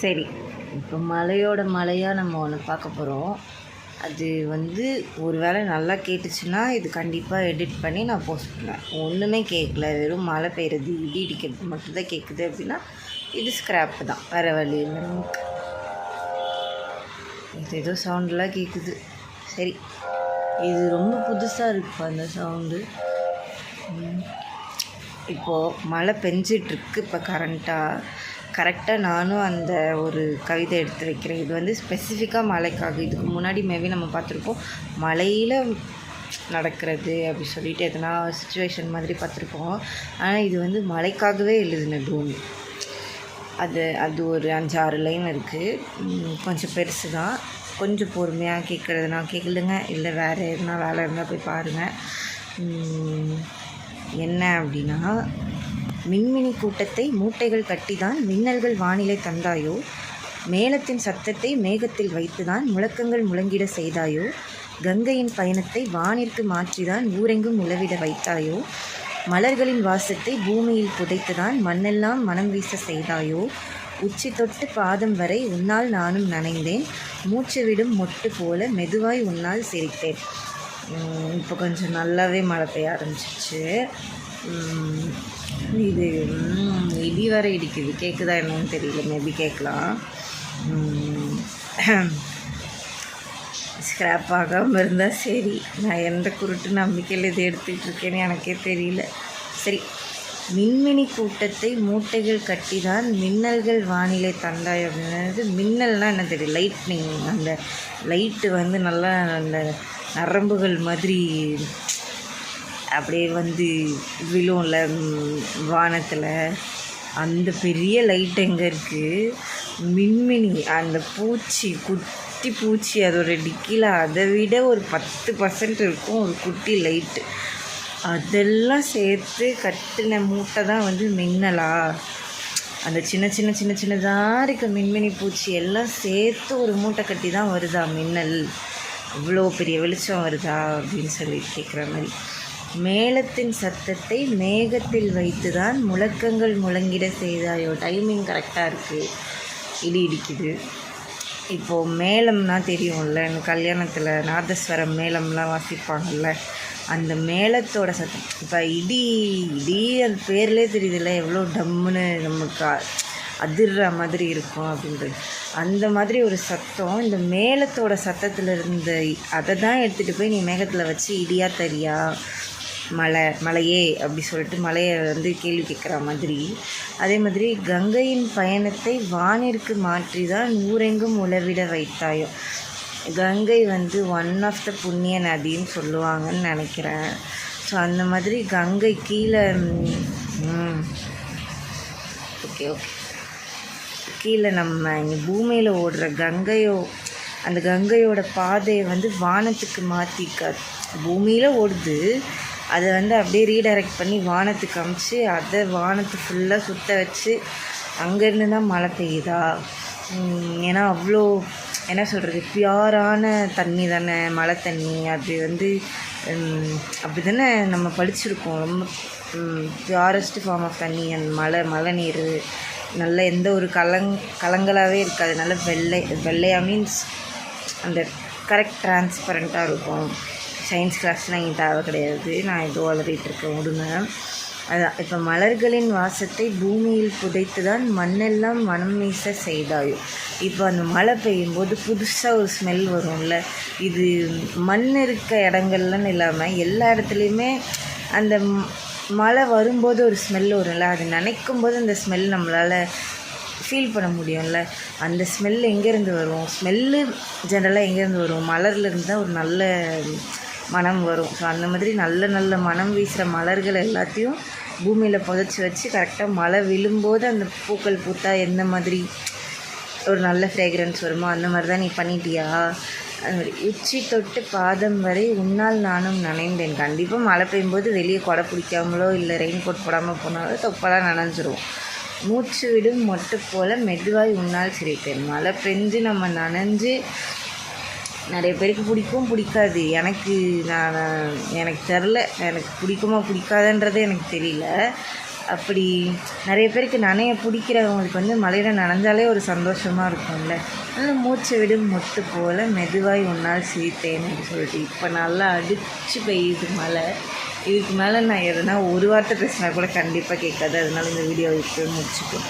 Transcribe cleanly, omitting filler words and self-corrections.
சரி, இப்போ மழையோட மழையாக நம்ம ஒன்று பார்க்க போகிறோம். அது ஒரு வேளை நல்லா கேட்டுச்சுன்னா இது கண்டிப்பாக எடிட் பண்ணி நான் போஸ்ட் பண்ணுவேன். ஒன்றுமே கேட்கல, வெறும் மழை பெய்யுறது இடி இடிக்கிறது மட்டும்தான் கேட்குது அப்படின்னா இது ஸ்க்ராப்பு தான், வேறு வழி இல்லை நமக்கு. இது ஏதோ சவுண்டெலாம் கேட்குது. சரி, இது ரொம்ப புதுசாக இருக்குப்பா அந்த சவுண்டு. இப்போது மழை பெஞ்சிட்ருக்கு. இப்போ கரெக்டாக நானும் அந்த ஒரு கவிதை எடுத்து வைக்கிறேன். இது ஸ்பெசிஃபிக்காக மழைக்காக. இதுக்கு முன்னாடி மேபி நம்ம பார்த்துருப்போம் மழையில் நடக்கிறது அப்படி சொல்லிட்டு எதனா சுச்சுவேஷன் மாதிரி பார்த்துருப்போம். ஆனால் இது மழைக்காகவே எழுதுனது ஒன்று. அது ஒரு 5-6 லைன் இருக்குது. கொஞ்சம் பெருசு தான். கொஞ்சம் பொறுமையாக கேட்குறது நான் கேட்கலுங்க. இல்லை வேறு எதுனா வேலை இருந்தால் போய் பாருங்கள். என்ன அப்படின்னா, மின்மினி கூட்டத்தை மூட்டைகள் கட்டிதான் மின்னல்கள் வானிலை தந்தாயோ, மேளத்தின் சத்தத்தை மேகத்தில் வைத்துதான் முழக்கங்கள் முழங்கிட செய்தாயோ, கங்கையின் பயணத்தை வானிற்கு மாற்றிதான் ஊரெங்கும் உலவிட வைத்தாயோ, மலர்களின் வாசத்தை பூமியில் புதைத்துதான் மண்ணெல்லாம் மனம் வீச செய்தாயோ, உச்சி தொட்டு பாதம் வரை உன்னால் நானும் நனைந்தேன், மூச்சு விடும் மொட்டு போல மெதுவாய் உன்னால் சிரித்தேன். இப்போ கொஞ்சம் நல்லாவே மழை பெய்ய ஆரம்பிச்சிச்சு. இது இடி வரை இடிக்குது. கேட்குதா என்னன்னு தெரியல, மேபி கேட்கலாம். ஸ்க்ராப் ஆகாமல் இருந்தால் சரி. நான் எந்த குருட்டு நம்பிக்கையில் இது எடுத்துக்கிட்டு இருக்கேன்னு எனக்கே தெரியல. சரி, மின்மினி கூட்டத்தை மூட்டைகள் கட்டி தான் மின்னல்கள் வானிலை தந்தாய் அப்படின்றது. மின்னல்னால் என்ன தெரியும்? லைட்னிங். அந்த லைட்டு நல்லா அந்த நரம்புகள் மாதிரி அப்படியே விழும்ல வானத்தில். அந்த பெரிய லைட் எங்கே இருக்குது? மின்மினி அந்த பூச்சி, குட்டி பூச்சி, அதோட டிக்கியில் அதை விட ஒரு 10% இருக்கும் ஒரு குட்டி லைட்டு. அதெல்லாம் சேர்த்து கட்டின மூட்டை தான் மின்னலா? அந்த சின்னதாக இருக்க மின்மினி பூச்சி எல்லாம் சேர்த்து ஒரு மூட்டை கட்டி தான் வருதா மின்னல்? இவ்வளோ பெரிய வெளிச்சம் வருதா அப்படின்னு சொல்லி கேட்குற மாதிரி. மேளத்தின் சத்தத்தை மேகத்தில் வைத்து தான் முழக்கங்கள் முழங்கிட செய்தாயோ. டைமிங் கரெக்டாக இருக்குது. இடி இடிக்குது. இப்போது மேளம்னா தெரியும்ல, இந்த கல்யாணத்தில் நாதஸ்வரம் மேளம்லாம் வாசிப்பாங்கள்ல, அந்த மேளத்தோட சத்தம். இப்போ இடி அது பேர்லேயே தெரியுதுல்ல எவ்வளோ டம்முன்னு நமக்கு அதிர்ற மாதிரி இருக்கும் அப்படின்றது. அந்த மாதிரி ஒரு சத்தம் இந்த மேளத்தோட சத்தத்தில் இருந்த அதை தான் எடுத்துகிட்டு போய் நீ மேகத்தில் வச்சு இடியா தரியா மலையே அப்படி சொல்லிட்டு மலையை கேள்வி கேட்குற மாதிரி. அதே மாதிரி கங்கையின் பயணத்தை வானிற்கு மாற்றி தான் ஊரெங்கும் உலவிட வைத்தாயோ. கங்கை ஒன் ஆஃப் த புண்ணிய நதின்னு சொல்லுவாங்கன்னு நினைக்கிறேன். ஸோ அந்த மாதிரி கங்கை கீழே கீழே நம்ம இங்கே பூமியில் ஓடுற அந்த கங்கையோட பாதையை வானத்துக்கு மாற்றிக்காது. பூமியில் ஓடுது, அதை அப்படியே ரீடைரக்ட் பண்ணி வானத்துக்கு அமிச்சு அதை வானத்தை ஃபுல்லாக சுற்ற வச்சு அங்கேருந்து தான் மழை பெய்யுதா? ஏன்னா அவ்வளோ என்ன சொல்கிறது, பியூரான தண்ணி தானே மழை தண்ணி. அது அப்படி தானே நம்ம படிச்சிருக்கோம். ரொம்ப பியூரஸ்ட் ஃபார்ம் ஆஃப் தண்ணி அந்த மழை நீர். நல்ல எந்த ஒரு கலங்களாகவே இருக்காது. நல்ல வெள்ளையாக மீன்ஸ் அந்த கரெக்ட் டிரான்ஸ்பரண்ட்டாக இருக்கும். சயின்ஸ் கிளாஸ்லாம் இங்கே தேவை கிடையாது. நான் ஏதோ வளரிட்டுருக்கேன், விடுங்க. அதான், இப்போ மலர்களின் வாசத்தை பூமியில் புதைத்து தான் மண்ணெல்லாம் மனம் வீச செய்தாயோ. இப்போ அந்த மழை பெய்யும்போது புதுசாக ஒரு ஸ்மெல் வரும்ல. இது மண் இருக்க இடங்கள்லன்னு இல்லாமல் எல்லா இடத்துலையுமே அந்த மழை வரும்போது ஒரு ஸ்மெல் வரும்ல. அது நினைக்கும் போது அந்த ஸ்மெல் நம்மளால் ஃபீல் பண்ண முடியும்ல. அந்த ஸ்மெல் எங்கேருந்து வரும்? ஸ்மெல்லு ஜென்ரலாக எங்கேருந்து வரும்? மலர்லேருந்து தான் ஒரு நல்ல மனம் வரும். ஸோ அந்த மாதிரி நல்ல மனம் வீசுகிற மலர்கள் எல்லாத்தையும் பூமியில் புதைச்சி வச்சு கரெக்டாக மழை விழும்போது அந்த பூக்கள் பூத்தா எந்த மாதிரி ஒரு நல்ல ஃப்ரேக்ரன்ஸ் வருமோ அந்த மாதிரி தான் நீ பண்ணிட்டியா? அது மாதிரி உச்சி தொட்டு பாதம் வரை உன்னால் நானும் நனைந்தேன். கண்டிப்பாக மழை பெய்யும்போது வெளியே கொடை பிடிக்காமலோ இல்லை ரெயின் கோட் போடாமல் போனாலும் தொப்பெல்லாம் நனைஞ்சிரும். மூச்சு விடும் மொட்டு போல் மெதுவாய் உன்னால் சிரித்தேன். மழை பெஞ்சு நம்ம நனைஞ்சு நிறைய பேருக்கு பிடிக்கும், பிடிக்காது. எனக்கு தெரில, எனக்கு பிடிக்குமா பிடிக்காதுன்றதே எனக்கு தெரியல. அப்படி நிறைய பேருக்கு நனைய பிடிக்கிறவங்களுக்கு வந்து மழையில் நனைஞ்சாலே ஒரு சந்தோஷமாக இருக்கும்ல. அதனால் மூச்சு விடும் முத்து போல் மெதுவாய் உன்னால் சிரித்தேன்னு சொல்லிட்டு இப்போ நல்லா அடித்து பெய்யுது மழை. இதுக்கு மேலே நான் எதனா ஒரு வார்த்தை பேசினா கூட கண்டிப்பாக கேட்காது. அதனால இந்த வீடியோ இப்போ முடிச்சுப்போம்.